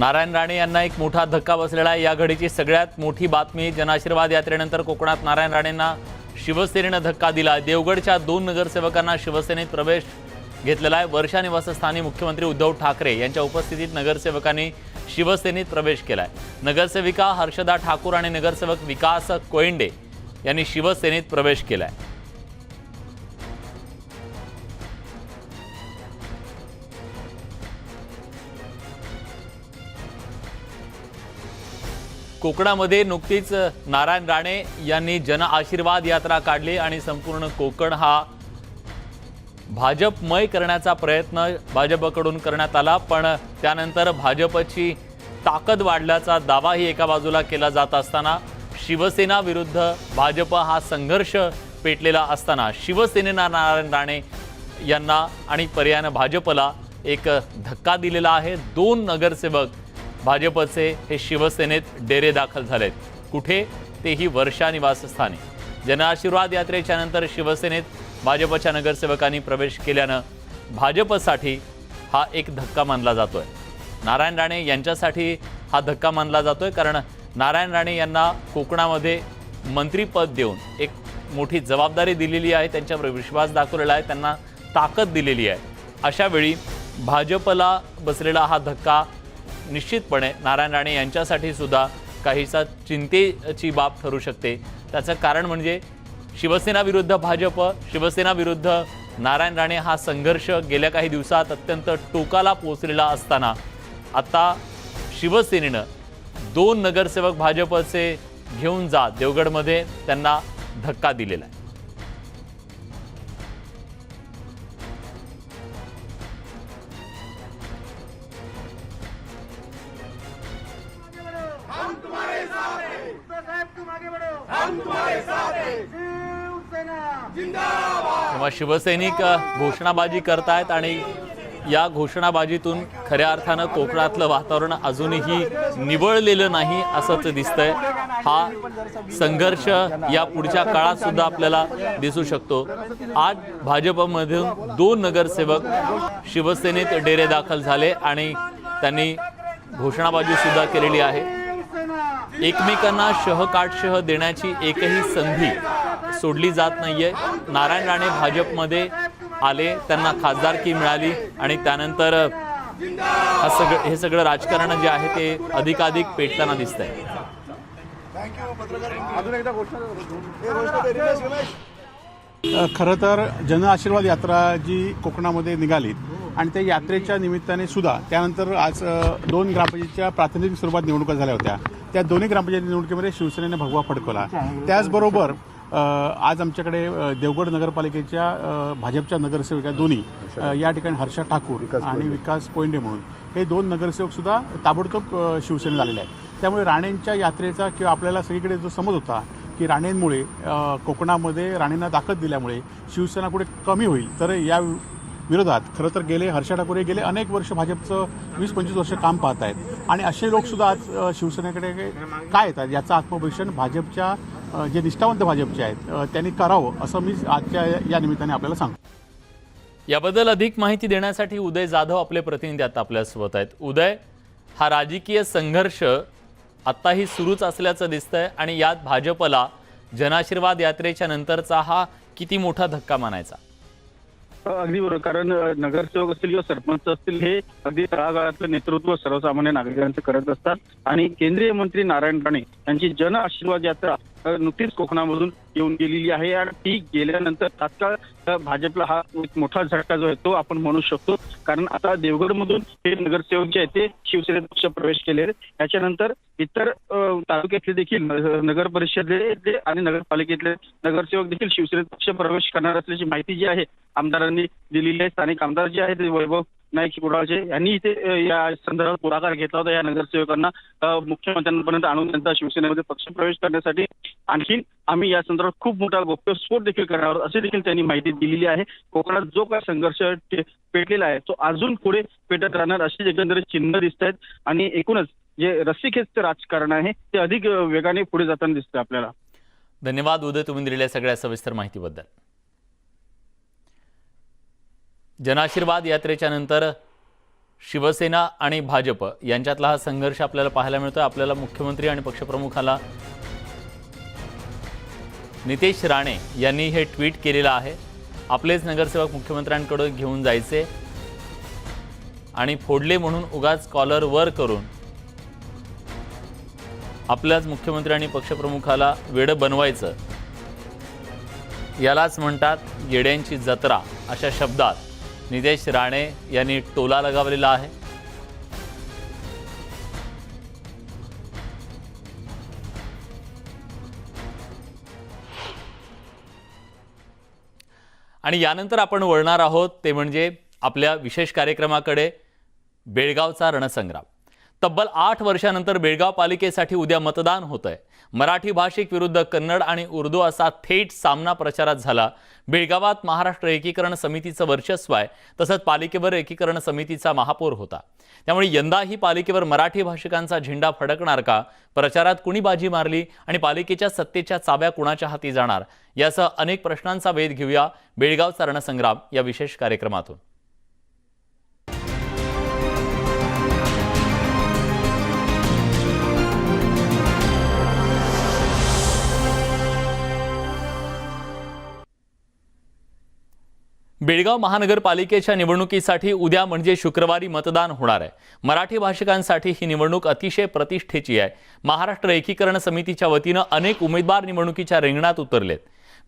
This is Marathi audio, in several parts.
नारायण राणे यांना एक मोठा धक्का बसलेला आहे। या घडीची सगळ्यात मोठी बातमी, जनआशीर्वाद यात्रेनंतर कोकणात नारायण राणेंना शिवसेनेने धक्का दिला। देवगडच्या 2 नगरसेवकांना शिवसेनेत प्रवेश घेतलेला आहे। वर्षा निवासस्थानी मुख्यमंत्री उद्धव ठाकरे यांच्या उपस्थितीत नगरसेवकांनी शिवसेनेत प्रवेश केलाय। नगरसेविका हर्षदा ठाकूर आणि नगरसेवक विकास कोयंडे यांनी शिवसेनेत प्रवेश केलाय। कोकणामध्ये नुकतीच नारायण राणे यांनी जनआशीर्वाद यात्रा काढली आणि संपूर्ण कोकण हा भाजपमय करण्याचा प्रयत्न भाजपकडून करण्यात आला, पण त्यानंतर भाजपची ताकद वाढल्याचा दावाही एका बाजूला केला जात असताना शिवसेना विरुद्ध भाजप हा संघर्ष पेटलेला असताना शिवसेनेने नारायण राणे यांना आणि पर्यायाने भाजपला एक धक्का दिलेला आहे। 2 नगरसेवक भाजपचे हे शिवसेनेत डेरे दाखल झालेत। कुठे? तेही वर्षा निवासस्थानी। जनआशीर्वाद यात्रेच्या नंतर शिवसेनेत भाजपच्या नगरसेवकांनी प्रवेश केल्यानं भाजपसाठी हा एक धक्का मानला जातोय। नारायण राणे यांच्यासाठी हा धक्का मानला जातोय, कारण नारायण राणे यांना कोकणामध्ये मंत्रीपद देऊन एक मोठी जबाबदारी दिलेली आहे, त्यांच्यावर विश्वास दाखवलेला आहे, त्यांना ताकद दिलेली आहे। अशा वेळी भाजपला बसलेला हा धक्का निश्चितपणे नारायण राणे यांच्यासाठी सुद्धा काहीसा चिंतेची बाब ठरू शकते। त्याचं कारण म्हणजे शिवसेना विरुद्ध भाजप, शिवसेना विरुद्ध नारायण राणे हा संघर्ष गेल्या काही दिवसात अत्यंत टोकाला पोहोचलेला असताना आता शिवसेनेनं 2 नगरसेवक भाजपचे घेऊन जात देवगडमध्ये त्यांना धक्का दिलेला आहे। तेव्हा शिवसैनिक घोषणाबाजी करतायत आणि या घोषणाबाजीतून खऱ्या अर्थानं कोकणातलं वातावरण अजूनही निवळलेलं नाही असंच दिसतंय। हा संघर्ष या पुढच्या काळात सुद्धा आपल्याला दिसू शकतो। आज भाजपमधून 2 नगरसेवक शिवसेनेत डेरे दाखल झाले आणि त्यांनी घोषणाबाजी सुद्धा केलेली आहे। एकमेकांना शह देण्याची एकही संधी सोडली जात नाहीये। नारायण राणे भाजपमध्ये आले, त्यांना खासदारकी मिळाली आणि त्यानंतर हे सगळं राजकारण जे आहे ते अधिकाधिक पेटताना दिसतंय। खरं तर जनआशीर्वाद यात्रा जी कोकणामध्ये निघाली आणि त्या यात्रेच्या निमित्ताने सुद्धा त्यानंतर आज 2 ग्रामपंचायतीच्या प्रातिनिधिक स्वरूपात निवडणुका झाल्या होत्या। त्या दोन्ही ग्रामपंचायती निवडणुकीमध्ये शिवसेनेने भगवा फडकवला। त्याचबरोबर आज आमच्याकडे देवगड नगरपालिकेच्या भाजपच्या नगरसेविका दोन्ही या ठिकाणी हर्षा ठाकूर आणि विकास कोयंडे म्हणून हे 2 नगरसेवक सुद्धा ताबडतोब शिवसेनेत आलेले आहेत। त्यामुळे राणेंच्या यात्रेचा किंवा आपल्याला सगळीकडे जो समज होता की राणेंमुळे कोकणामध्ये राणेंना ताकद दिल्यामुळे शिवसेना कुठे कमी होईल, तर या विरोधात खरं तर हर्षा ठाकूर हे गेले अनेक वर्ष भाजपचं 20-25 वर्ष काम पाहत आहेत आणि असे लोक सुद्धा आज शिवसेनेकडे काय येतात याचं आत्मपरीक्षण भाजपच्या जे निष्ठावंत भाजपचे आहेत त्यांनी करावं असं मी आजच्या या निमित्ताने आपल्याला सांगतो। याबद्दल अधिक माहिती देण्यासाठी उदय जाधव आपले प्रतिनिधी आता आपल्यासोबत आहेत। उदय, हा राजकीय संघर्ष आत्ताही सुरूच असल्याचं दिसतंय आणि यात भाजपला जनआशीर्वाद यात्रेच्या नंतरचा हा किती मोठा धक्का मानायचा? अगदी बरोबर, कारण नगरसेवक असतील किंवा सरपंच असतील हे अगदी तळागाळातलं नेतृत्व सर्वसामान्य नागरिकांचं करत असतात आणि केंद्रीय मंत्री नारायण राणे यांची जन आशीर्वाद यात्रा नुकतीच कोकणामधून येऊन गेलेली आहे आणि ती गेल्यानंतर तात्काळ भाजपला हा एक मोठा झटका जो आहे तो आपण म्हणू शकतो। कारण आता देवगडमधून हे नगरसेवक जे आहेत ते शिवसेनेत पक्ष प्रवेश केले, त्याच्यानंतर इतर तालुक्यातले देखील नगर परिषदेतले आणि नगरपालिकेतले नगरसेवक देखील शिवसेनेत पक्ष प्रवेश करणार असल्याची माहिती जी आहे आमदारांनी दिलेली आहे। स्थानिक आमदार जे आहेत वैभव नाईक कुडाळचे यांनी इथे या संदर्भात पुढाकार घेतला होता या नगरसेवकांना मुख्यमंत्र्यांपर्यंत आणून त्यांचा शिवसेनेमध्ये पक्ष प्रवेश करण्यासाठी। आणखी आम्ही या संदर्भात खूप मोठा गौप्यस्फोट देखील करणार आहोत असे देखील त्यांनी माहिती दिलेली आहे। कोकणात जो काय संघर्ष पेटलेला आहे तो अजून पुढे पेटत राहणार अशी एकंदरीत चिन्ह दिसत आहेत आणि एकूणच जे रस्सीखेचचं राजकारण आहे ते अधिक वेगाने पुढे जाताना दिसतं आपल्याला। धन्यवाद उदय, तुम्ही दिलेल्या सगळ्या सविस्तर माहितीबद्दल। जनआशीर्वाद यात्रेच्या नंतर शिवसेना आणि भाजप यांच्यातला हा संघर्ष आपल्याला पाहायला मिळतोय। आपल्याला मुख्यमंत्री आणि पक्षप्रमुखाला नितेश राणे यांनी हे ट्विट केलेलं आहे। आपलेच नगरसेवक मुख्यमंत्र्यांकडे घेऊन जायचे आणि फोडले म्हणून उगाच कॉलर वर करून आपल्याच मुख्यमंत्री आणि पक्षप्रमुखाला वेड बनवायचं, यालाच म्हणतात येड्यांची जत्रा, अशा शब्दात नितेश राणे यांनी टोला लगावलेला आहे। आणि यानंतर आपण वळणार आहोत ते म्हणजे आपल्या विशेष कार्यक्रमाकडे, बेळगावचा रणसंग्राम। तब्बल 8 वर्षांनंतर बेळगाव पालिकेसाठी उद्या मतदान होतंय। मराठी भाषिक विरुद्ध कन्नड आणि उर्दू असा थेट सामना प्रचारात झाला। बेळगावात महाराष्ट्र एकीकरण समितीचं वर्चस्व आहे, तसंच पालिकेवर एकीकरण समितीचा महापौर होता। त्यामुळे यंदाही पालिकेवर मराठी भाषिकांचा झेंडा फडकणार का, प्रचारात कुणी बाजी मारली आणि पालिकेच्या सत्तेच्या चाव्या कुणाच्या हाती जाणार, यासह अनेक प्रश्नांचा वेध घेऊया बेळगावचा रणसंग्राम या विशेष कार्यक्रमातून। बेळगाव महानगरपालिकेच्या निवडणुकीसाठी उद्या म्हणजे शुक्रवारी मतदान होणार आहे। मराठी भाषिकांसाठी ही निवडणूक अतिशय प्रतिष्ठेची आहे। महाराष्ट्र एकीकरण समितीच्या वतीनं अनेक उमेदवार निवडणुकीच्या रिंगणात उतरलेत।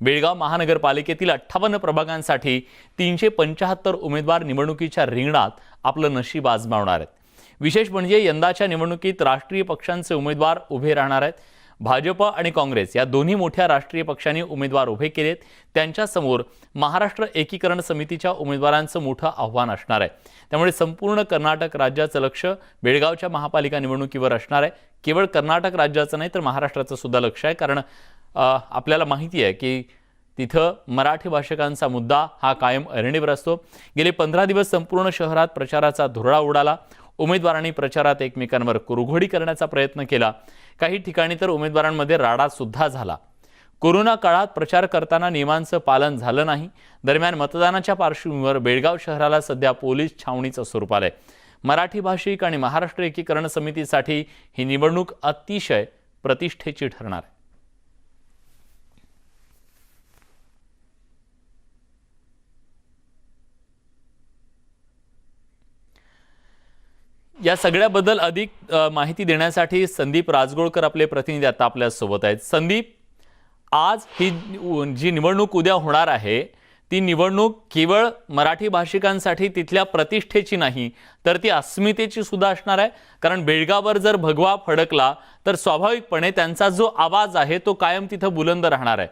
बेळगाव महानगरपालिकेतील 58 प्रभागांसाठी 375 उमेदवार निवडणुकीच्या रिंगणात आपलं नशीब आजमावणार आहेत। विशेष म्हणजे यंदाच्या निवडणुकीत राष्ट्रीय पक्षांचे उमेदवार उभे राहणार आहेत। भाजप आणि काँग्रेस या दोन्ही मोठ्या राष्ट्रीय पक्षांनी उमेदवार उभे केलेत। त्यांच्यासमोर महाराष्ट्र एकीकरण समितीच्या उमेदवारांचं मोठं आव्हान असणार आहे। त्यामुळे संपूर्ण कर्नाटक राज्याचं लक्ष बेळगावच्या महापालिका निवडणुकीवर असणार आहे। केवळ कर्नाटक राज्याचं नाही तर महाराष्ट्राचं सुद्धा लक्ष आहे, कारण आपल्याला माहिती आहे की तिथं मराठी भाषिकांचा मुद्दा हा कायम ऐरणीवर असतो। गेले 15 दिवस संपूर्ण शहरात प्रचाराचा धुरळा उडाला। उमेदवारांनी प्रचारात एकमेकांवर कुरघोडी करण्याचा प्रयत्न केला। काही ठिकाणी तर उमेदवारांमध्ये राडा सुद्धा झाला। कोरोना काळात प्रचार करताना नियमांचं पालन झालं नाही। दरम्यान मतदानाच्या पार्श्वभूमीवर बेळगाव शहराला सध्या पोलीस छावणीचं स्वरूप आलंय। मराठी भाषिक आणि महाराष्ट्र एकीकरण समितीसाठी ही निवडणूक अतिशय प्रतिष्ठेची ठरणार आहे। या सगळ्याबद्दल अधिक माहिती देण्यासाठी संदीप राजगोळकर आपले प्रतिनिधी आता आपल्या सोबत आहेत। संदीप, आज ही जी निवडणूक उद्या होणार आहे ती निवडणूक केवळ मराठी भाषिकांसाठी तिथल्या प्रतिष्ठेची नाही तर ती अस्मितेची सुद्धा असणार आहे, कारण बेळगाववर जर भगवा फडकला तर स्वाभाविकपणे त्यांचा जो आवाज आहे तो कायम तिथं बुलंद राहणार आहे।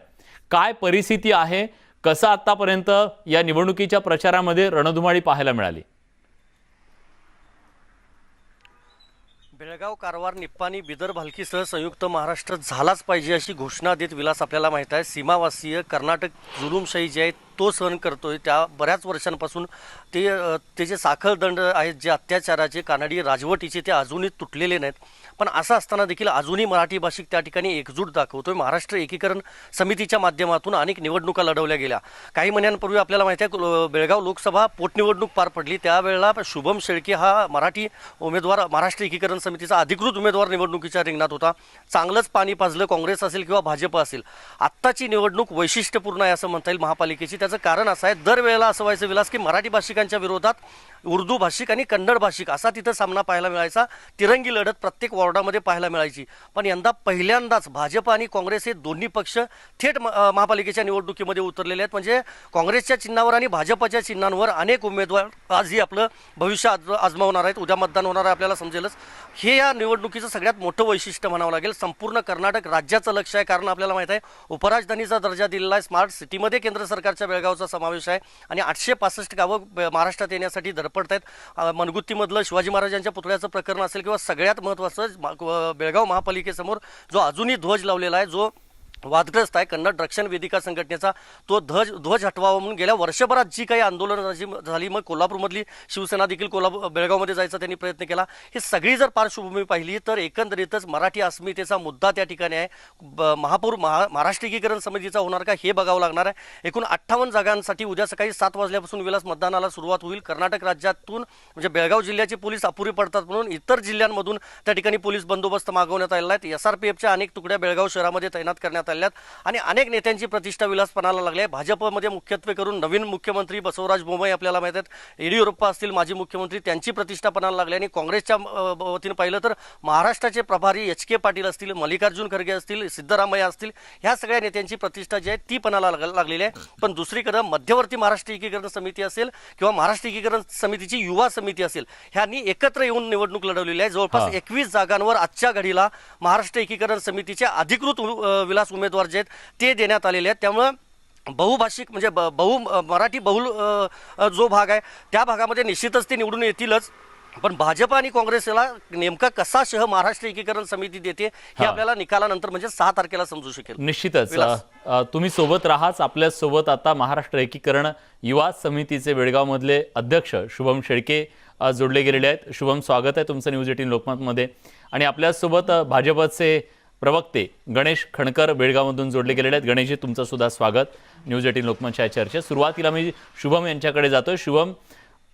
काय परिस्थिती आहे, कसं आतापर्यंत या निवडणुकीच्या प्रचारामध्ये रणधुमाळी पाहायला मिळाली? बेळगाव, कारवार, निप्पाणी, बिदर, भालकीसह संयुक्त महाराष्ट्र झालाच पाहिजे अशी घोषणा देत विलास आपल्याला माहीत आहे। सीमावासीय कर्नाटक जुलूमशाही जी आहे तो सहन करतोय। त्या बऱ्याच वर्षांपासून ते जे साखळदंड आहेत, जे अत्याचाराचे, कानडी राजवटीचे, ते अजूनही तुटलेले नाहीत। पण असं असताना देखील अजूनही मराठी भाषिक त्या ठिकाणी एकजूट दाखवतोय। महाराष्ट्र एकीकरण समितीच्या माध्यमातून अनेक निवडणुका लढवल्या गेल्या। काही महिन्यांपूर्वी आपल्याला माहिती आहे बेळगाव लोकसभा पोटनिवडणूक पार पडली, त्यावेळेला शुभम शेळके हा मराठी उमेदवार महाराष्ट्र एकीकरण समितीचा अधिकृत उमेदवार निवडणुकीच्या रिंगणात होता। चांगलंच पाणी पाजलं, काँग्रेस असेल किंवा भाजप असेल। आत्ताची निवडणूक वैशिष्ट्यपूर्ण आहे असं म्हणता येईल महापालिकेची। त्याचं कारण असं आहे, दरवेळेला असं व्हायचं विलास की मराठी भाषिकांच्या विरोधात उर्दू भाषिक आणि कन्नड भाषिक असा तिथं सामना पाहायला मिळायचा। तिरंगी लढत प्रत्येक वॉर्डामध्ये पाहायला मिळायची। पण यंदा पहिल्यांदाच भाजप आणि काँग्रेस हे दोन्ही पक्ष थेट महापालिकेच्या निवडणुकीमध्ये उतरलेले आहेत। म्हणजे काँग्रेसच्या चिन्हावर आणि भाजपच्या चिन्हांवर अनेक उमेदवार आजही आपलं भविष्य आजमावणार आहेत। उद्या मतदान होणार आहे आपल्याला समजेलच। हे या निवडणुकीचं सगळ्यात मोठं वैशिष्ट्य म्हणावं लागेल। संपूर्ण कर्नाटक राज्याचं लक्ष आहे, कारण आपल्याला माहिती आहे उपराजधानीचा दर्जा दिलेला आहे। स्मार्ट सिटीमध्ये केंद्र सरकारच्या बेळगावचा समावेश आहे आणि 865 गावं महाराष्ट्रात येण्यासाठी धडपडत आहेत। मनगुत्तीमधलं शिवाजी महाराजांच्या पुतळ्याचं प्रकरण असेल किंवा सगळ्यात महत्त्वाचं बेळगाव महापालिकेसमोर जो अजूनही ध्वज लावलेला आहे, जो वादग्रस्त आहे. कन्नड रक्षण वेदिका संघटनेचा तो ध्वज हटवावा म्हणून गेल्या वर्षभरात जी काही आंदोलनं झाली, मग कोल्हापूरमधली शिवसेना देखील बेळगावमध्ये जायचा त्यांनी प्रयत्न केला. ही सगळी जर पार्श्वभूमी पाहिली तर एकंदरीतच मराठी अस्मितेचा मुद्दा त्या ठिकाणी आहे. महाराष्ट्र एकीकरण समितीचा होणार का हे बघावं लागणार आहे. एकूण 58 जागांसाठी उद्या सकाळी 7 वाजल्यापासून विलास मतदानाला सुरुवात होईल. कर्नाटक राज्यातून म्हणजे बेळगाव जिल्ह्याचे पोलीस अपुरे पडतात म्हणून इतर जिल्ह्यांमधून त्या ठिकाणी पोलीस बंदोबस्त मागवण्यात आलेला आहे. SRPFच्या अनेक तुकड्या बेळगाव शहरामध्ये तैनात करण्यात आणि अनेक नेत्यांची प्रतिष्ठा विलासपणाला लागली आहे. भाजपमध्ये मुख्यत्वे करून नवीन मुख्यमंत्री बसवराज बोम्माई आपल्याला माहित आहेत, येडियुरप्पा असतील माजी मुख्यमंत्री, त्यांची प्रतिष्ठा पणाला लागली. आणि काँग्रेसच्या वतीनं पाहिलं तर महाराष्ट्राचे प्रभारी HK पाटील असतील, मल्लिकार्जुन खरगे असतील, सिद्धरामय्या असतील, ह्या सगळ्या नेत्यांची प्रतिष्ठा जी आहे ती पणाला लागलेली आहे. पण दुसरीकडे मध्यवर्ती महाराष्ट्र एकीकरण समिती असेल किंवा महाराष्ट्र एकीकरण समितीची युवा समिती असेल, ह्यांनी एकत्र येऊन निवडणूक लढवलेली आहे. जवळपास 21 जागांवर आजच्या घडीला महाराष्ट्र एकीकरण समितीचे अधिकृत विलास उमेदवार जे आहेत ते देण्यात आलेले आहेत. त्यामुळं बहुभाषिक म्हणजे मराठी बहुल जो भाग आहे त्या भागामध्ये निश्चितच ते निवडून येतीलच. पण भाजप आणि काँग्रेसला नेमका कसा शह महाराष्ट्र एकीकरण समिती देते हे आपल्याला निकालानंतर म्हणजे 6 तारखेला समजू शकेल. निश्चितच तुम्ही सोबत राहाच. आपल्या सोबत आता महाराष्ट्र एकीकरण युवा समितीचे बेळगावमधले अध्यक्ष शुभम शेळके जोडले गेलेले आहेत. शुभम, स्वागत आहे तुमचं न्यूज 18 लोकमतमध्ये. आणि आपल्यासोबत भाजपचे प्रवक्ते गणेश खणकर बेळगावमधून जोडले गेलेले आहेत. गणेशजी, तुमचं सुद्धा स्वागत न्यूज 18 लोकमतच्या चर्चेत. सुरुवातीला मी शुभम यांच्याकडे जातोय. शुभम,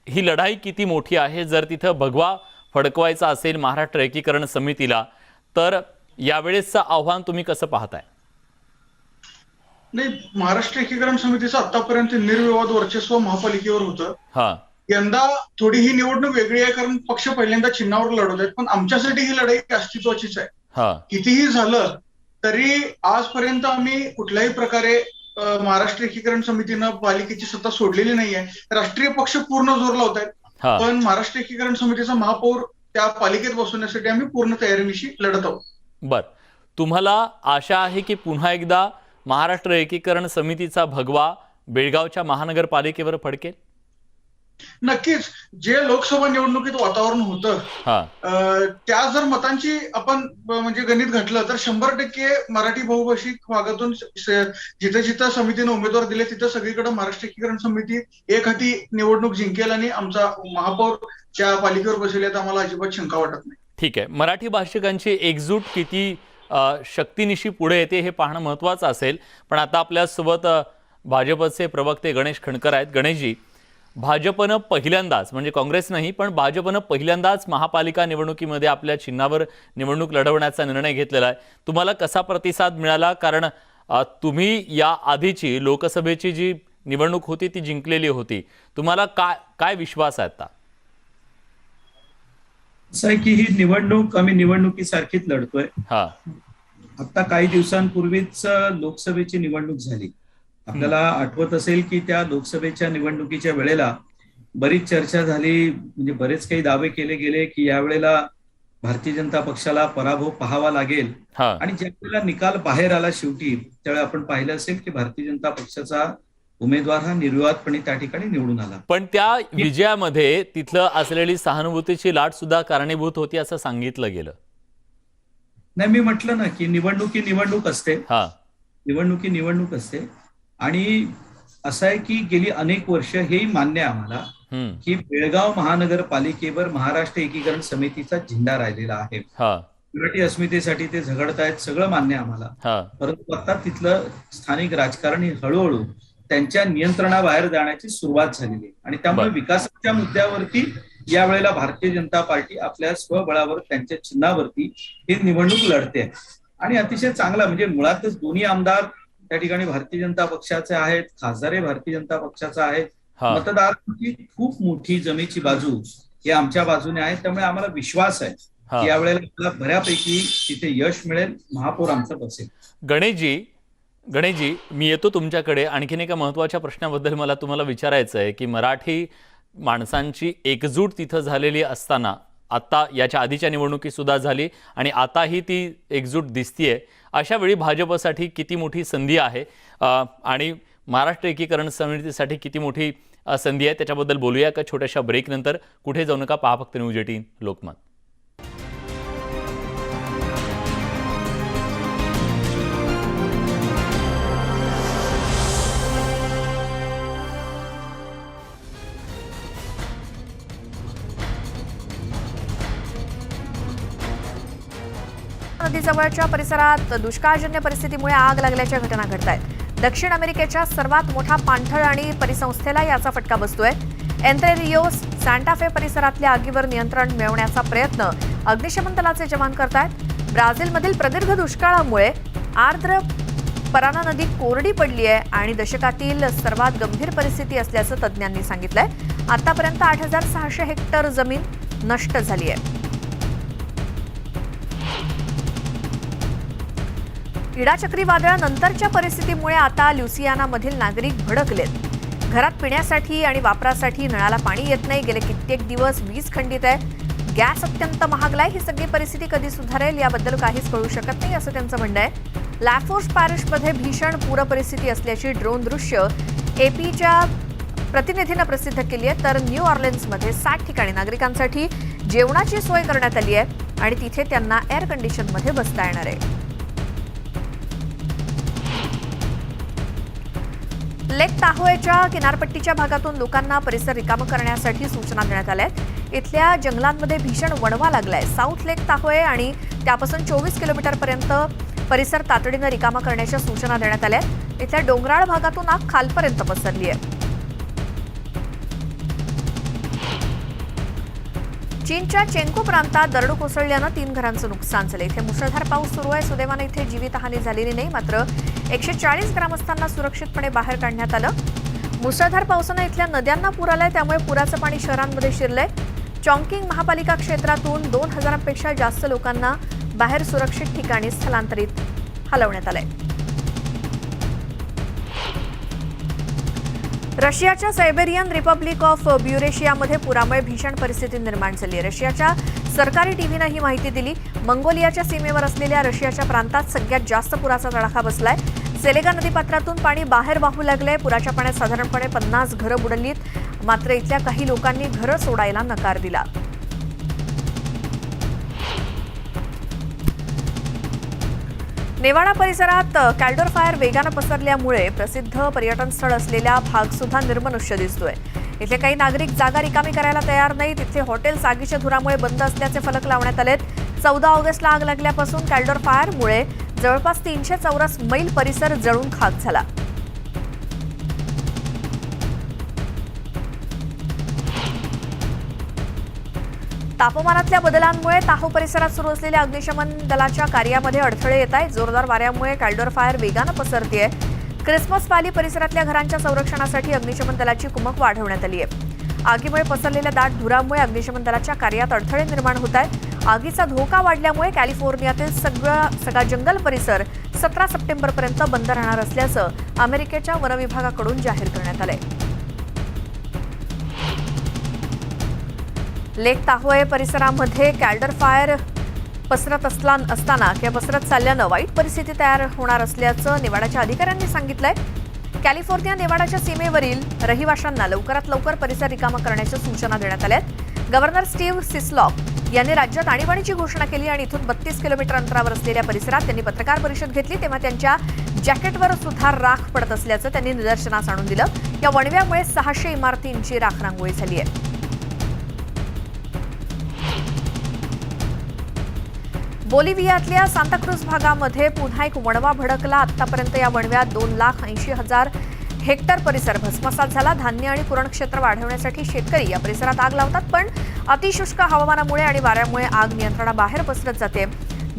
ही लढाई किती मोठी आहे? जर तिथं भगवा फडकवायचा असेल महाराष्ट्र एकीकरण समितीला तर यावेळेसचं आव्हान तुम्ही कसं पाहताय? नाही, महाराष्ट्र एकीकरण समितीचं आतापर्यंत निर्विवाद वर्चस्व महापालिकेवर होतं. यंदा थोडी ही निवडणूक वेगळी आहे कारण पक्ष पहिल्यांदा चिन्हावर लढवत आहेत, पण आमच्यासाठी ही लढाई अस्तित्वाचीच आहे. कितीही झालं तरी आजपर्यंत आम्ही कुठल्याही प्रकारे महाराष्ट्र एकीकरण समितीनं पालिकेची सत्ता सोडलेली नाहीये. राष्ट्रीय पक्ष पूर्ण जोर लावत आहेत, पण महाराष्ट्र एकीकरण समितीचा महापौर त्या पालिकेत बसवण्यासाठी आम्ही पूर्ण तयारीनिशी लढत आहोत. बर, तुम्हाला आशा आहे की पुन्हा एकदा महाराष्ट्र एकीकरण समितीचा भगवा बेळगावच्या महानगरपालिकेवर फडकेल? नक्कीच. जे लोकसभा निवडणुकीत वातावरण होतं त्या जर मतांची आपण म्हणजे गणित घातलं तर 100% मराठी बहुभाषिक भागातून जिथं जिथं समितीने उमेदवार दिले तिथं सगळीकडे महाराष्ट्र एकीकरण समिती एक हाती निवडणूक जिंकेल आणि आमचा महापौर ज्या पालिकेवर बसेल यात आम्हाला अजिबात शंका वाटत नाही. ठीक आहे. मराठी भाषिकांची एकजूट किती शक्तीनिशी पुढे येते हे पाहणं महत्त्वाचं असेल. पण आता आपल्यासोबत भाजपचे प्रवक्ते गणेश खणकर आहेत. गणेशजी, भाजपनं पहिल्यांदाच म्हणजे काँग्रेस नाही पण भाजपनं पहिल्यांदाच महापालिका निवडणुकीमध्ये आपल्या चिन्हावर निवडणूक लढवण्याचा निर्णय घेतलेला आहे. तुम्हाला कसा प्रतिसाद मिळाला? कारण तुम्ही या आधीची लोकसभेची जी निवडणूक होती ती जिंकलेली होती. तुम्हाला काय विश्वास आहे आता? असं आहे की ही निवडणूक आम्ही निवडणुकीसारखीच लढतोय. आता काही दिवसांपूर्वीच लोकसभेची निवडणूक झाली. आपल्याला आठवत असेल की त्या लोकसभेच्या निवडणुकीच्या वेळेला बरीच चर्चा झाली, म्हणजे बरेच काही दावे केले गेले की यावेळेला भारतीय जनता पक्षाला पराभव पाहावा लागेल. आणि ज्या वेळेला निकाल बाहेर आला शेवटी त्यावेळी आपण पाहिलं असेल की भारतीय जनता पक्षाचा उमेदवार हा निर्विवादपणे त्या ठिकाणी निवडून आला. पण त्या विजयामध्ये तिथलं असलेली सहानुभूतीची लाट सुद्धा कारणीभूत होती असं सांगितलं गेलं. नाही, मी म्हटलं ना की निवडणूक असते. निवडणूक असते. आणि असं आहे की गेली अनेक वर्ष हेही मान्य आहे आम्हाला की बेळगाव महानगरपालिकेवर महाराष्ट्र एकीकरण समितीचा झेंडा राहिलेला आहे. मराठी अस्मितेसाठी ते झगडतायत, सगळं मान्य आहे आम्हाला. परंतु आता तिथलं स्थानिक राजकारण ही हळूहळू त्यांच्या नियंत्रणाबाहेर जाण्याची सुरुवात झालेली आहे. आणि त्यामुळे विकासाच्या मुद्द्यावरती यावेळेला भारतीय जनता पार्टी आपल्या स्वबळावर त्यांच्या चिन्हावरती ही निवडणूक लढते. आणि अतिशय चांगला म्हणजे मुळातच दोन्ही आमदार त्या ठिकाणी भारतीय जनता पक्षाचे आहेत, खासदारही भारतीय जनता पक्षाचा आहे. मतदारांची खूप मोठी जमेची बाजू ही आमच्या बाजूने आहे. त्यामुळे आम्हाला विश्वास आहे की यावेळेला बऱ्यापैकी तिथे यश मिळेल, महापौर आमचा बसेल. गणेशजी, मी येतो तुमच्याकडे. आणखीन एका महत्त्वाच्या प्रश्नाबद्दल मला तुम्हाला विचारायचं आहे की मराठी माणसांची एकजूट तिथं झालेली असताना आता याच्या आधीच्या निवडणुकीत सुद्धा झाली आणि आताही ती एकजूट दिसतीये. अशा वेळी भाजपसाठी किती मोठी संधी आहे आणि महाराष्ट्र एकीकरण समितीसाठी किती मोठी संधी आहे त्याच्याबद्दल बोलूया का छोट्याशा ब्रेक नंतर. कुठे जाऊ नका, पहा फक्त न्यूज 18 लोकमत. नदीजवळच्या परिसरात दुष्काळजन्य परिस्थितीमुळे आग लागल्याच्या घटना घडत आहेत. दक्षिण अमेरिकेच्या सर्वात मोठ्या पाणथळ आणि परिसंस्थेला याचा फटका बसतोय. एंत्रे रियोस सांटा फे परिसरातल्या आगीवर नियंत्रण मिळवण्याचा प्रयत्न अग्निशमन दलाचे जवान करतायत. ब्राझीलमधील प्रदीर्घ दुष्काळामुळे आर्द्र पराना नदी कोरडी पडली आहे आणि दशकातील सर्वात गंभीर परिस्थिती असल्याचं तज्ज्ञांनी सांगितलंय. आतापर्यंत 8,600 हेक्टर जमीन नष्ट झाली आहे. इडा चक्रीवादळानंतरच्या परिस्थितीमुळे आता ल्युसियानामधील नागरिक भडकलेत. घरात पिण्यासाठी आणि वापरासाठी नळाला पाणी येत नाही. गेले कित्येक दिवस वीज खंडित आहे. गॅस अत्यंत महागलाय. ही सगळी परिस्थिती कधी सुधारेल याबद्दल काहीच कळू शकत नाही असं त्यांचं म्हणणं आहे. लॅफोर्स पॅरिशमध्ये भीषण पूर परिस्थिती असल्याची ड्रोन दृश्य एपीच्या प्रतिनिधीनं प्रसिद्ध केली आहे. तर न्यू ऑर्लिन्समध्ये 60 ठिकाणी नागरिकांसाठी जेवणाची सोय करण्यात आली आहे आणि तिथे त्यांना एअर कंडिशनमध्ये बसता येणार आहे. लेक ताहोएच्या किनारपट्टीच्या भागातून लोकांना परिसर रिकाम करण्यासाठी सूचना देण्यात आल्या आहेत. इथल्या जंगलांमध्ये भीषण वणवा लागलाय. साऊथ लेक ताहोए आणि त्यापासून 24 किलोमीटरपर्यंत परिसर तातडीनं रिकामा करण्याच्या सूचना देण्यात आल्या आहेत. इथल्या डोंगराळ भागातून आग खालपर्यंत पसरली आहे. चीनच्या चेंको प्रांतात दरड कोसळल्यानं 3 घरांचं नुकसान झालं. इथे मुसळधार पाऊस सुरू आहे. सुदैवानं इथे जीवितहानी झालेली नाही. मात्र 140 ग्रामस्थांना सुरक्षितपणे बाहेर काढण्यात आलं. मुसळधार पावसानं इथल्या नद्यांना पूर आलाय. त्यामुळे पुराचं पाणी शहरांमध्ये शिरलंय. चॉंगकिंग महापालिका क्षेत्रातून 2,000पेक्षा जास्त लोकांना बाहेर सुरक्षित ठिकाणी स्थलांतरित हलवण्यात आलंय. रशियाच्या सायबेरियन रिपब्लिक ऑफ ब्युरेशियामध्ये पुरामुळे भीषण परिस्थिती निर्माण झाली. रशियाच्या सरकारी टीव्हीनं ही माहिती दिली. मंगोलियाच्या सीमेवर असलेल्या रशियाच्या प्रांतात सगळ्यात जास्त पुराचा तडाखा बसलाय. सेलेगा नदीपात्रातून पाणी बाहेर वाहू लागलंय. पुराच्या पाण्यात साधारणपणे 50 घरं बुडलीत. मात्र इथल्या काही लोकांनी घरं सोडायला नकार दिला. नेवाडा परिसरात कॅल्डर फायर वेगानं पसरल्यामुळे प्रसिद्ध पर्यटन स्थळ असलेला भाग सुद्धा निर्मनुष्य दिसतोय. इथले काही नागरिक जागा रिकामी करायला तयार नाहीत. इथले हॉटेल्स आगीच्या धुरामुळे बंद असल्याचे फलक लावण्यात आलेत. 14 ऑगस्टला आग लागल्यापासून कॅल्डर फायरमुळे जवळपास 300 चौरस मैल परिसर जळून खाक झाला. तापमानातल्या बदलांमुळे ताहो परिसरात सुरू असलेल्या अग्निशमन दलाच्या कार्यामध्ये अडथळे येत आहेत. जोरदार वाऱ्यामुळे कॅल्डर फायर वेगानं पसरतेय. क्रिसमस व्हॅली परिसरातल्या घरांच्या संरक्षणासाठी अग्निशमन दलाची कुमक वाढवण्यात आली आहे. आगीमुळे पसरलेल्या दाट धुरामुळे अग्निशमन दलाच्या कार्यात अडथळे निर्माण होत आहेत. आगीचा धोका वाढल्यामुळे कॅलिफोर्नियातील सगळा जंगल परिसर 17 सप्टेंबरपर्यंत बंद राहणार असल्याचं अमेरिकेच्या वनविभागाकडून जाहीर करण्यात आलंय. लेक ताहोए परिसरामध्ये कॅल्डर फायर पसरत चालल्यानं वाईट परिस्थिती तयार होणार असल्याचं नेवाडाच्या अधिकाऱ्यांनी सांगितलंय. कॅलिफोर्निया नेवाडाच्या सीमेवरील रहिवाशांना लवकरात लवकर परिसर रिकामा करण्याच्या सूचना देण्यात आल्या आहेत. गव्हर्नर स्टीव्ह सिस्लॉक यांनी राज्यात आणीबाणीची घोषणा केली आणि इथून 32 किलोमीटर अंतरावर असलेल्या परिसरात त्यांनी पत्रकार परिषद घेतली. तेव्हा त्यांच्या जॅकेटवर सुद्धा राख पडत असल्याचं त्यांनी निदर्शनास आणून दिलं. या वणव्यामुळे 600 इमारतींची राखरांगोळी झाली आहे. बोलिव्हियातल्या सांताक्रूज भागामध्ये पुन्हा एक वणवा भडकला. आतापर्यंत या वणव्यात 2,80,000 हेक्टर परिसर भस्मसात झाला. धान्य आणि कुरण क्षेत्र वाढवण्यासाठी शेतकरी या परिसरात आग लावतात, पण अतिशुष्क हवामानामुळे आणि वाऱ्यामुळे आग नियंत्रणाबाहेर पसरत जाते.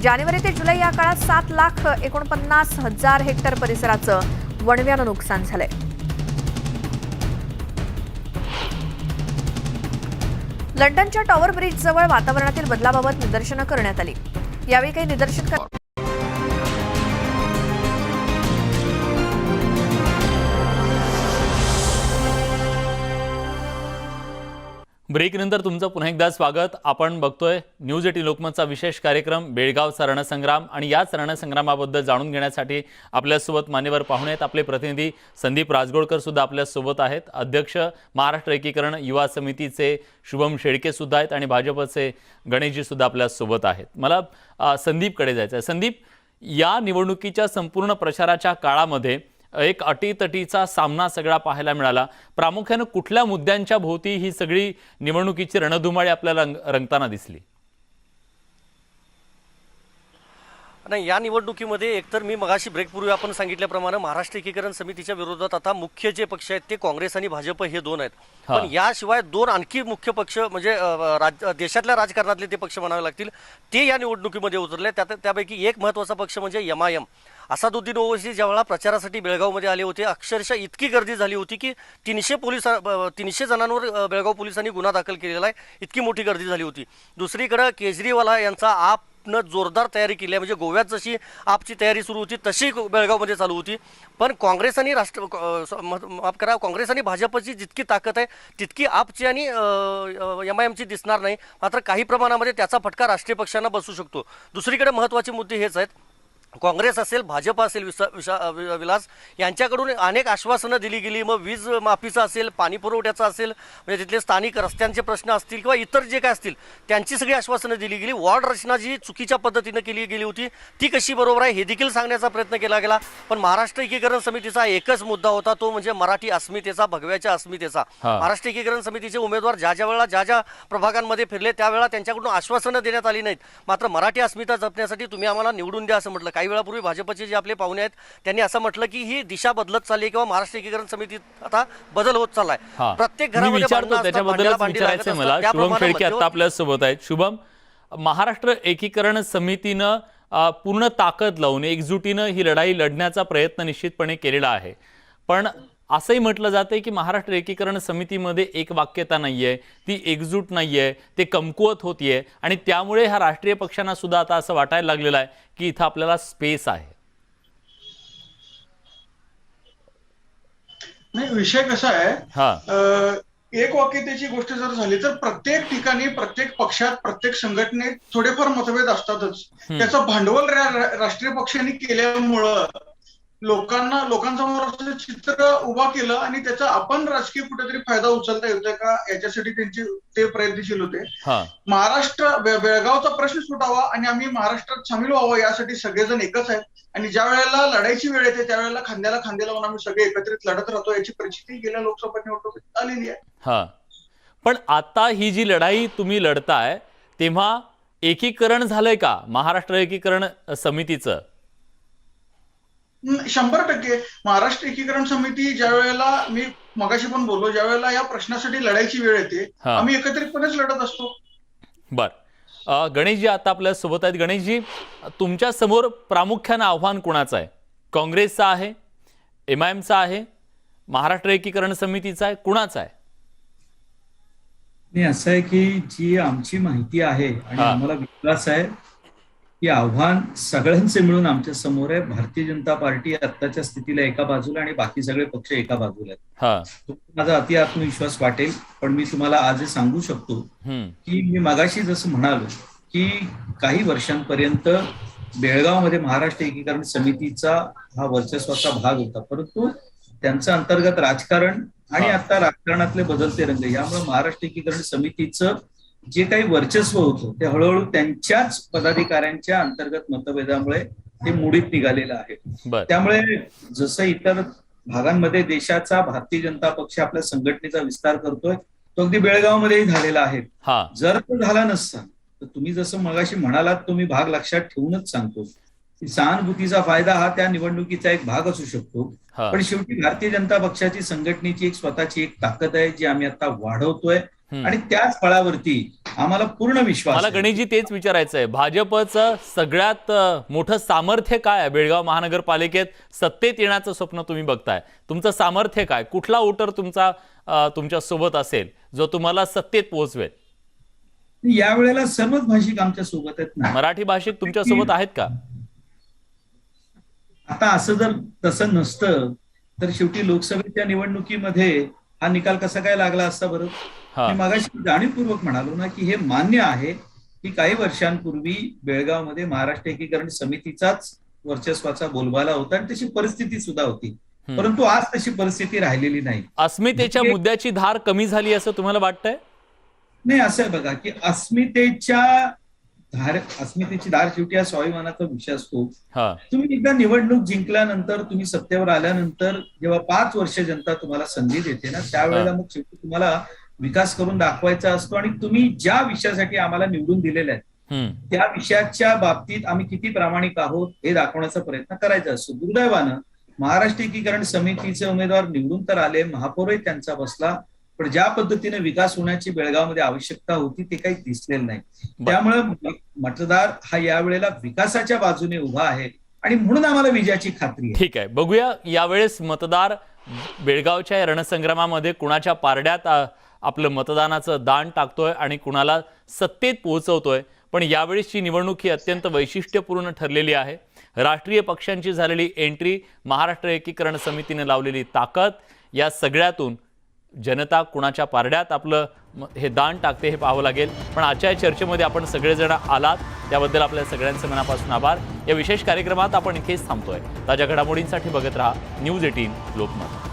जानेवारी ते जुलै या काळात 7,49,000 हेक्टर परिसराचं वणव्यानं नुकसान झालंय. लंडनच्या टॉवर ब्रिज जवळ वातावरणातील बदलाबाबत निदर्शनं करण्यात आली. यावेळी काही निदर्शन ब्रेकनंतर तुमचं पुन्हा एकदा स्वागत. आपण बघतोय न्यूज 18 लोकमतचा विशेष कार्यक्रम बेळगावचा रणसंग्राम आणि याच रणसंग्रामाबद्दल जाणून घेण्यासाठी आपल्यासोबत मान्यवर पाहुणे आहेत. आपले प्रतिनिधी संदीप राजगोळकर सुद्धा आपल्यासोबत आहेत. अध्यक्ष महाराष्ट्र एकीकरण युवा समितीचे शुभम शेळके सुद्धा आहेत आणि भाजपचे गणेशजी सुद्धा आपल्यासोबत आहेत. मला संदीपकडे जायचं आहे. संदीप, या निवडणुकीच्या संपूर्ण प्रचाराच्या काळामध्ये एक अटीतटीचा सामना सगळा पाहायला मिळाला. प्रामुख्याने कुठल्या मुद्द्यांच्या भोवती ही सगळी निवडणुकीची रणधुमाळी आपल्याला रंगताना दिसली? नाही, या निवडणुकीमध्ये एकतर मी मगाशी ब्रेकपूर्वी आपण सांगितल्याप्रमाणे महाराष्ट्र एकीकरण समितीच्या विरोधात आता मुख्य जे पक्ष आहेत ते काँग्रेस आणि भाजप हे दोन आहेत. पण याशिवाय दोन आणखी मुख्य पक्ष म्हणजे देशातल्या राजकारणातले ते पक्ष म्हणावे लागतील, ते या निवडणुकीमध्ये उतरले. त्यापैकी एक महत्त्वाचा पक्ष म्हणजे MIM. असादुद्दीन ओवैसी ज्यावेळेला प्रचारासाठी बेळगावमध्ये आले होते, अक्षरशः इतकी गर्दी झाली होती की 300 जणांवर बेळगाव पोलिसांनी गुन्हा दाखल केलेला आहे, इतकी मोठी गर्दी झाली होती. दुसरीकडे केजरीवाल यांचा आपनं जोरदार तयारी केली आहे, म्हणजे गोव्यात जशी आपची तयारी सुरू होती तशी बेळगावमध्ये चालू होती. पण काँग्रेस आणि काँग्रेस आणि भाजपची जितकी ताकद आहे तितकी आपची आणि MIMची दिसणार नाही. मात्र काही प्रमाणामध्ये त्याचा फटका राष्ट्रीय पक्षांना बसू शकतो. दुसरीकडे महत्त्वाचे मुद्दे हेच आहेत, काँग्रेस असेल भाजप असेल विलास यांच्याकडून अनेक आश्वासनं दिली गेली. मग वीज माफीचं असेल, पाणी पुरवठ्याचं असेल, म्हणजे तिथले स्थानिक रस्त्यांचे प्रश्न असतील किंवा इतर जे काय असतील त्यांची सगळी आश्वासनं दिली गेली. वॉर्ड रचना जी चुकीच्या पद्धतीनं केली गेली होती ती कशी बरोबर आहे हे देखील सांगण्याचा प्रयत्न केला गेला. पण महाराष्ट्र एकीकरण समितीचा एकच मुद्दा होता, तो म्हणजे मराठी अस्मितेचा, भगव्याच्या अस्मितेचा. महाराष्ट्र एकीकरण समितीचे उमेदवार ज्या वेळेला ज्या प्रभागांमध्ये फिरले त्यावेळेला त्यांच्याकडून आश्वासनं देण्यात आली नाहीत. मात्र मराठी अस्मिता जपण्यासाठी तुम्ही आम्हाला निवडून द्या असं म्हटलं. काही वेळापूर्वी भाजपचे जे आपले पाहुणे आहेत त्यांनी असं म्हटलं की ही दिशा बदलत चालली किंवा महाराष्ट्र एकीकरण समितीत आता बदल होत चाललाय. प्रत्येक घरामध्ये त्याच्याबद्दलच विचारायचं मला. शुभम शेळके आता आपल्या सोबत आहेत. शुभम, महाराष्ट्र एकीकरण समितीनं पूर्ण ताकद लावून एकजुटीनं ही लढाई लढण्याचा प्रयत्न निश्चितपणे केलेला आहे, पण असंही म्हटलं जातंय की महाराष्ट्र एकीकरण समितीमध्ये एक वाक्यता नाहीये, ती एकजूट नाहीये, ते कमकुवत होतीये आणि त्यामुळे ह्या राष्ट्रीय पक्षांना सुद्धा आता असं वाटायला लागलेलं आहे की इथं आपल्याला स्पेस आहे. नाही, विषय कसा आहे, एक वाक्यतेची गोष्ट जर झाली तर प्रत्येक ठिकाणी, प्रत्येक पक्षात, प्रत्येक संघटनेत थोडेफार मतभेद असतातच. त्याचं भांडवल राष्ट्रीय पक्षांनी केल्यामुळं लोकांसमोर असं चित्र उभा केलं आणि त्याचा आपण राजकीय कुठेतरी फायदा उचलता येतोय का याच्यासाठी ते प्रयत्नशील होते. महाराष्ट्र बेळगावचा प्रश्न सुटावा आणि आम्ही महाराष्ट्रात सामील व्हावं यासाठी सगळेजण एकच आहेत आणि ज्या वेळेला लढाईची वेळ येते त्यावेळेला खांद्याला खांदे लावून आम्ही सगळे एकत्रित लढत राहतो. याची परिस्थिती गेल्या लोकसभा निवडणुकीत आलेली आहे. पण आता ही जी लढाई तुम्ही लढताय तेव्हा एकीकरण झालंय का महाराष्ट्र एकीकरण समितीचं? 100% महाराष्ट्र एकीकरण समिती ज्या वेळेला, मी मगाशी पण बोललो, ज्या वेळेला या प्रश्नासाठी लढायची वेळ येते आम्ही एकत्रितपणेच लढत असतो. बर, गणेशजी आता आपल्या सोबत आहेत. गणेशजी, तुमच्या समोर प्रामुख्यानं आव्हान कुणाचं आहे? काँग्रेसचं आहे, MIMचं आहे, महाराष्ट्र एकीकरण समितीचं आहे, कुणाचं आहे? नाही, असं आहे की जी आमची माहिती आहे आणि आम्हाला विश्वास आहे की आव्हान सगळ्यांचे मिळून आमच्या समोर आहे. भारतीय जनता पार्टी आत्ताच्या स्थितीला एका बाजूला आणि बाकी सगळे पक्ष एका बाजूला आहेत. माझा अति आत्मविश्वास वाटेल, पण मी तुम्हाला आज सांगू शकतो की मी मगाशी जसं म्हणालो की काही वर्षांपर्यंत बेळगावमध्ये महाराष्ट्र एकीकरण समितीचा हा वर्चस्वाचा भाग होता, परंतु त्यांचं अंतर्गत राजकारण आणि आता राजकारणातले बदलते रंग यामुळे महाराष्ट्र एकीकरण समितीचं जे काही वर्चस्व होतं ते हळूहळू त्यांच्याच पदाधिकाऱ्यांच्या अंतर्गत मतभेदामुळे ते मुडीत निघालेलं आहे. त्यामुळे जसं इतर भागांमध्ये देशाचा भारतीय जनता पक्ष आपल्या संघटनेचा विस्तार करतोय तो अगदी बेळगावमध्येही झालेला आहे. जर तो झाला नसता तर तुम्ही जसं मगाशी म्हणालात तो मी भाग लक्षात ठेवूनच सांगतो की सहानुभूतीचा फायदा हा त्या निवडणुकीचा एक भाग असू शकतो, पण शेवटी भारतीय जनता पक्षाची संघटनेची एक स्वतःची एक ताकद आहे जी आम्ही आता वाढवतोय आणि त्याच फळावरती आम्हाला पूर्ण विश्वास. मला गणेशजी तेच विचारायचं आहे, भाजपचं सगळ्यात मोठं सामर्थ्य काय आहे? बेळगाव महानगरपालिकेत सत्तेत येण्याचं स्वप्न तुम्ही बघताय, तुमचं सामर्थ्य काय? कुठला वोटर तुमच्या सोबत असेल जो तुम्हाला सत्तेत पोहोचवेल? यावेळेला सर्वच भाषिक आमच्या सोबत आहेत ना. मराठी भाषिक तुमच्या सोबत आहेत का? आता असं जर तसं नसतं तर शेवटी लोकसभेच्या निवडणुकीमध्ये हा निकाल कसा काय लागला असता बरं? मी मगाशी जाणीवपूर्वक म्हणालो ना की हे मान्य आहे की काही वर्षांपूर्वी बेळगावमध्ये महाराष्ट्र एकीकरण समितीचाच वर्चस्वाचा बोलबाला होता आणि तशी परिस्थिती सुद्धा होती, परंतु आज तशी परिस्थिती राहिलेली नाही. अस्मितेच्या मुद्द्याची धार कमी झाली असं तुम्हाला वाटतंय? नाही, असं आहे बघा की अस्मितेची धार शेवटी हा स्वाभिमानाचा विषय असतो. तुम्ही एकदा निवडणूक जिंकल्यानंतर, तुम्ही सत्तेवर आल्यानंतर जेव्हा 5 वर्ष जनता तुम्हाला संधी देते ना त्यावेळेला मग शेवटी तुम्हाला विकास करून दाखवायचा असतो आणि तुम्ही ज्या विषयासाठी आम्हाला निवडून दिलेला आहे त्या विषयाच्या बाबतीत आम्ही किती प्रामाणिक आहोत हे दाखवण्याचा प्रयत्न करायचा असतो. दुर्दैवानं महाराष्ट्र एकीकरण समितीचे उमेदवार निवडून तर आले, महापौरही त्यांचा बसला, पण ज्या पद्धतीने विकास होण्याची बेळगावमध्ये आवश्यकता होती ते काही दिसलेलं नाही. त्यामुळे मतदार हा यावेळेला विकासाच्या बाजूने उभा आहे आणि म्हणून आम्हाला विजयाची खात्री आहे. ठीक आहे, बघूया यावेळेस मतदार बेळगावच्या या रणसंग्रामामध्ये कुणाच्या पारड्यात आपलं मतदानाचं दान टाकतोय आणि कुणाला सत्तेत पोहोचवतोय. पण यावेळेसची निवडणूक ही अत्यंत वैशिष्ट्यपूर्ण ठरलेली आहे. राष्ट्रीय पक्षांची झालेली एंट्री, महाराष्ट्र एकीकरण समितीने लावलेली ताकद, या सगळ्यातून जनता कुणाच्या पारड्यात आपलं हे दान टाकते हे पाहावं लागेल. पण आजच्या चर्चेमध्ये आपण सगळेजण आलात त्याबद्दल आपल्या सगळ्यांचे मनापासून आभार. या विशेष कार्यक्रमात आपण इथेच थांबतोय. ताज्या घडामोडींसाठी बघत राहा न्यूज 18 लोकमत.